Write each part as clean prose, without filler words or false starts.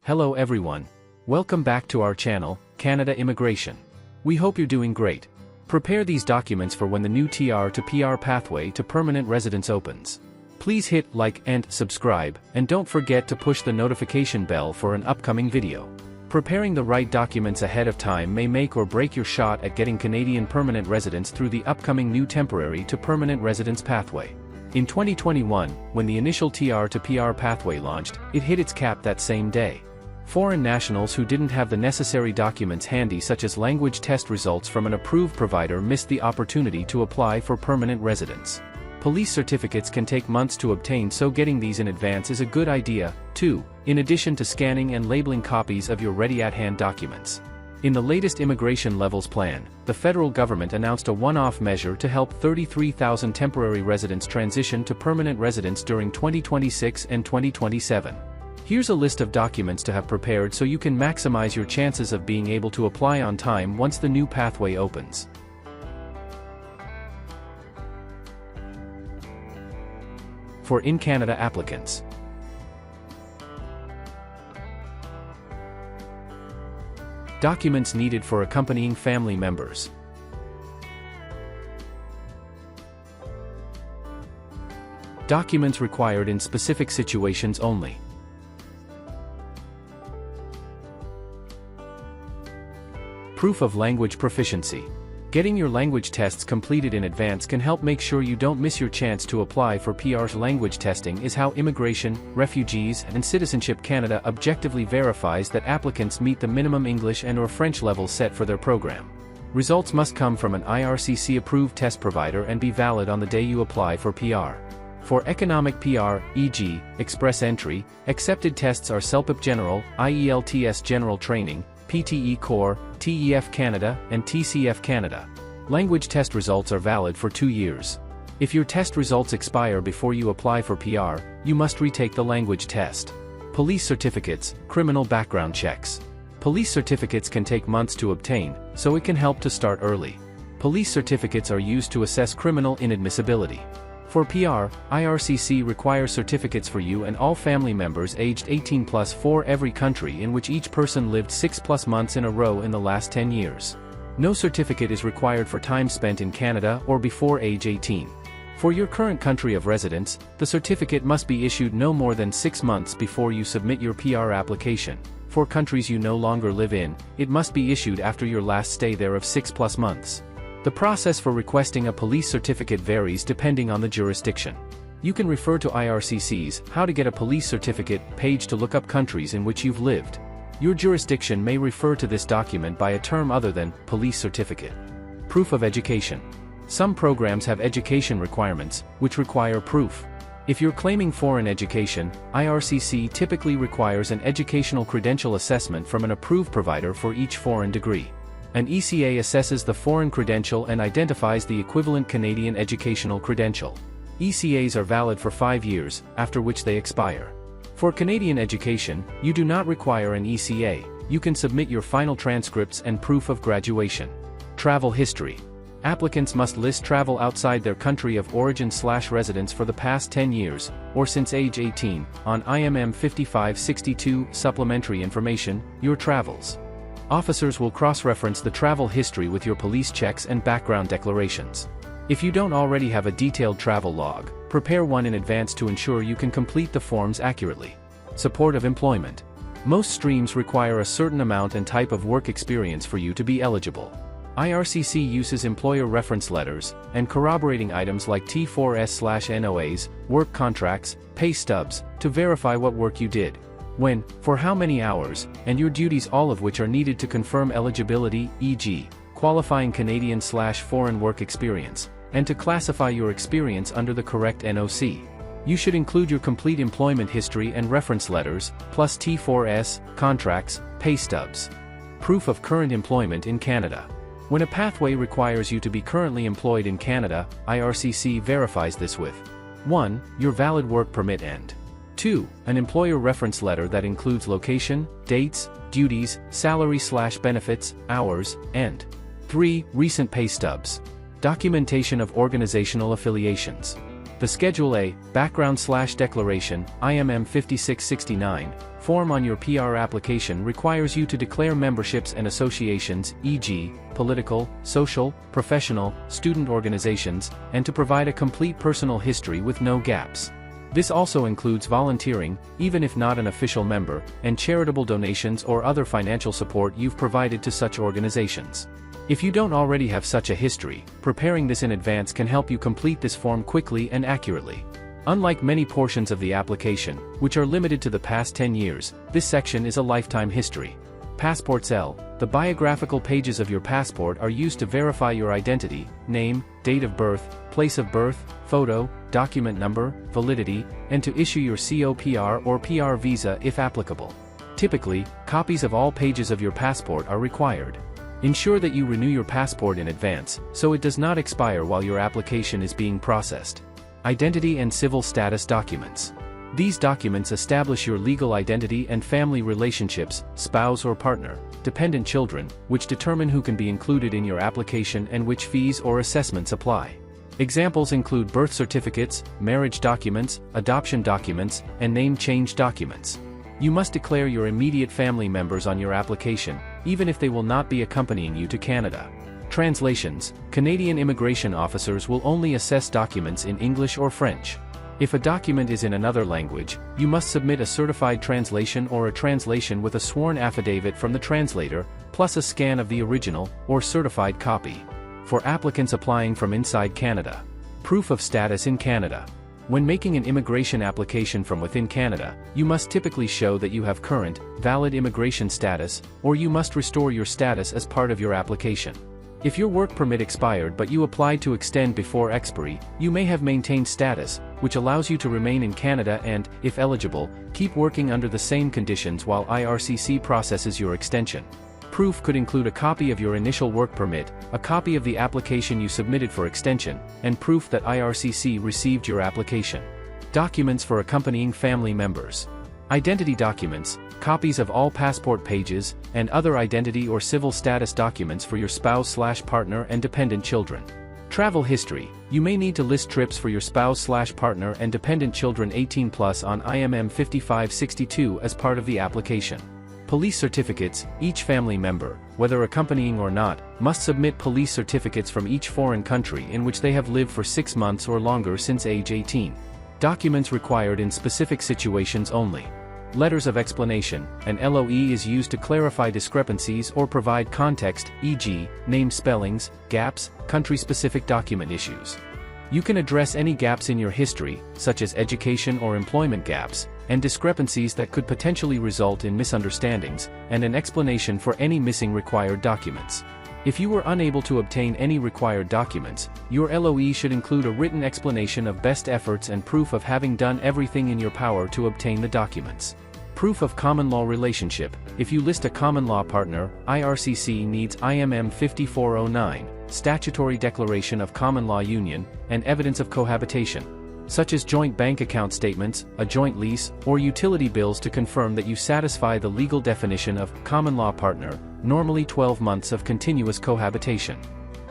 Hello everyone. Welcome back to our channel, Canada Immigration. We hope you're doing great. Prepare these documents for when the new TR to PR pathway to permanent residence opens. Please hit like and subscribe, and don't forget to push the notification bell for an upcoming video. Preparing the right documents ahead of time may make or break your shot at getting Canadian permanent residence through the upcoming new temporary to permanent residence pathway. In 2021, when the initial TR to PR pathway launched, it hit its cap that same day. Foreign nationals who didn't have the necessary documents handy, such as language test results from an approved provider, missed the opportunity to apply for permanent residence. Police certificates can take months to obtain, so getting these in advance is a good idea, too, in addition to scanning and labeling copies of your ready-at-hand documents. In the latest immigration levels plan, the federal government announced a one-off measure to help 33,000 temporary residents transition to permanent residence during 2026 and 2027. Here's a list of documents to have prepared so you can maximize your chances of being able to apply on time once the new pathway opens. For in-Canada applicants. Documents needed for accompanying family members. Documents required in specific situations only. Proof of language proficiency. Getting your language tests completed in advance can help make sure you don't miss your chance to apply for PR's language testing. Is how Immigration, Refugees and Citizenship Canada objectively verifies that applicants meet the minimum English and/or French levels set for their program. Results must come from an IRCC-approved test provider and be valid on the day you apply for PR. For economic PR, e.g., Express Entry, accepted tests are CELPIP General, IELTS General Training, PTE Core, TEF Canada, and TCF Canada. Language test results are valid for 2 years. If your test results expire before you apply for PR, you must retake the language test. Police certificates, criminal background checks. Police certificates can take months to obtain, so it can help to start early. Police certificates are used to assess criminal inadmissibility. For PR, IRCC requires certificates for you and all family members aged 18+ for every country in which each person lived 6+ months in a row in the last 10 years. No certificate is required for time spent in Canada or before age 18. For your current country of residence, the certificate must be issued no more than 6 months before you submit your PR application. For countries you no longer live in, it must be issued after your last stay there of 6+ months. The process for requesting a police certificate varies depending on the jurisdiction. You can refer to IRCC's How to Get a Police Certificate page to look up countries in which you've lived. Your jurisdiction may refer to this document by a term other than police certificate. Proof of education. Some programs have education requirements, which require proof. If you're claiming foreign education, IRCC typically requires an educational credential assessment from an approved provider for each foreign degree. An ECA assesses the foreign credential and identifies the equivalent Canadian educational credential. ECAs are valid for 5 years, after which they expire. For Canadian education, you do not require an ECA. You can submit your final transcripts and proof of graduation. Travel history. Applicants must list travel outside their country of origin/residence for the past 10 years, or since age 18, on IMM 5562 Supplementary Information, Your Travels. Officers will cross-reference the travel history with your police checks and background declarations. If you don't already have a detailed travel log, prepare one in advance to ensure you can complete the forms accurately. Support of employment. Most streams require a certain amount and type of work experience for you to be eligible. IRCC uses employer reference letters, and corroborating items like T4S/NOAs, work contracts, pay stubs, to verify what work you did, when, for how many hours, and your duties, all of which are needed to confirm eligibility, e.g., qualifying Canadian/foreign work experience, and to classify your experience under the correct NOC. You should include your complete employment history and reference letters, plus T4S, contracts, pay stubs. Proof of current employment in Canada. When a pathway requires you to be currently employed in Canada, IRCC verifies this with 1. Your valid work permit and 2. An employer reference letter that includes location, dates, duties, salary/benefits, hours, and 3. Recent pay stubs. Documentation of organizational affiliations. The Schedule A, Background/Declaration, IMM 5669, form on your PR application requires you to declare memberships and associations, e.g., political, social, professional, student organizations, and to provide a complete personal history with no gaps. This also includes volunteering, even if not an official member, and charitable donations or other financial support you've provided to such organizations. If you don't already have such a history, preparing this in advance can help you complete this form quickly and accurately. Unlike many portions of the application, which are limited to the past 10 years, this section is a lifetime history. Passports L. The biographical pages of your passport are used to verify your identity, name, date of birth, place of birth, photo, document number, validity, and to issue your COPR or PR visa if applicable. Typically, copies of all pages of your passport are required. Ensure that you renew your passport in advance, so it does not expire while your application is being processed. Identity and civil status documents. These documents establish your legal identity and family relationships, spouse or partner, dependent children, which determine who can be included in your application and which fees or assessments apply. Examples include birth certificates, marriage documents, adoption documents, and name change documents. You must declare your immediate family members on your application, even if they will not be accompanying you to Canada. Translations. Canadian immigration officers will only assess documents in English or French. If a document is in another language, you must submit a certified translation or a translation with a sworn affidavit from the translator, plus a scan of the original, or certified copy. For applicants applying from inside Canada. Proof of status in Canada. When making an immigration application from within Canada, you must typically show that you have current, valid immigration status, or you must restore your status as part of your application. If your work permit expired but you applied to extend before expiry, you may have maintained status, which allows you to remain in Canada and, if eligible, keep working under the same conditions while IRCC processes your extension. Proof could include a copy of your initial work permit, a copy of the application you submitted for extension, and proof that IRCC received your application. Documents for accompanying family members. Identity documents, copies of all passport pages, and other identity or civil status documents for your spouse/partner and dependent children. Travel history. You may need to list trips for your spouse/partner and dependent children 18+ on IMM 5562 as part of the application. Police certificates. Each family member, whether accompanying or not, must submit police certificates from each foreign country in which they have lived for 6 months or longer since age 18. Documents required in specific situations only. Letters of explanation. An LOE is used to clarify discrepancies or provide context, e.g., name spellings, gaps, country-specific document issues. You can address any gaps in your history, such as education or employment gaps, and discrepancies that could potentially result in misunderstandings, and an explanation for any missing required documents. If you were unable to obtain any required documents, your LOE should include a written explanation of best efforts and proof of having done everything in your power to obtain the documents. Proof of common law relationship. If you list a common law partner, IRCC needs IMM 5409, statutory declaration of common law union, and evidence of cohabitation, such as joint bank account statements, a joint lease, or utility bills to confirm that you satisfy the legal definition of common law partner, normally 12 months of continuous cohabitation.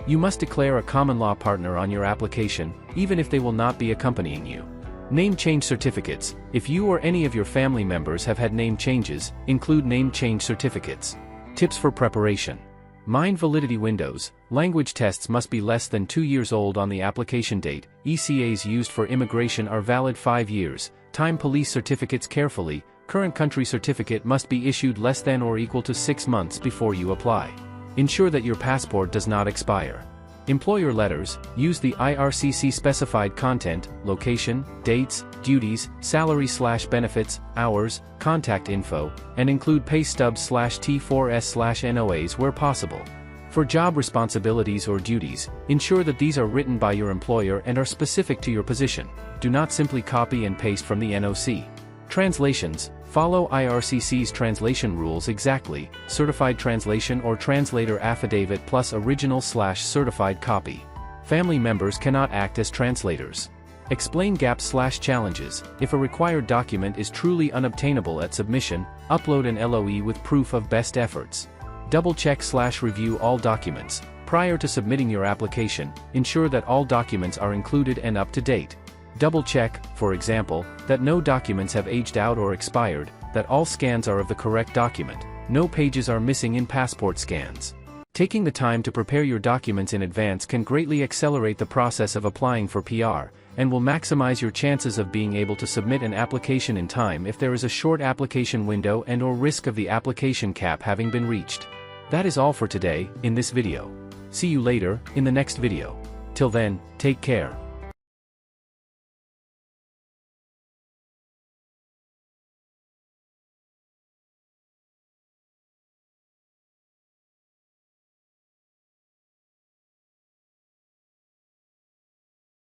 You must declare a common law partner on your application, even if they will not be accompanying you. Name change certificates. If you or any of your family members have had name changes, include name change certificates. Tips for preparation. Mind validity windows. Language tests must be less than 2 years old on the application date. ECAs used for immigration are valid 5 years. Time police certificates carefully. Current country certificate must be issued less than or equal to 6 months before you apply. Ensure that your passport does not expire. Employer letters. Use the IRCC specified content, location, dates, duties, salary/benefits, hours, contact info, and include pay stubs/T4S/NOAs where possible. For job responsibilities or duties, ensure that these are written by your employer and are specific to your position. Do not simply copy and paste from the NOC. Translations. Follow IRCC's translation rules exactly, certified translation or translator affidavit plus original/certified copy. Family members cannot act as translators. Explain gaps/challenges. If a required document is truly unobtainable at submission, upload an LOE with proof of best efforts. Double-check/review all documents. Prior to submitting your application, ensure that all documents are included and up to date. Double check, for example, that no documents have aged out or expired, that all scans are of the correct document, no pages are missing in passport scans. Taking the time to prepare your documents in advance can greatly accelerate the process of applying for PR, and will maximize your chances of being able to submit an application in time if there is a short application window and/or risk of the application cap having been reached. That is all for today, in this video. See you later, in the next video. Till then, take care.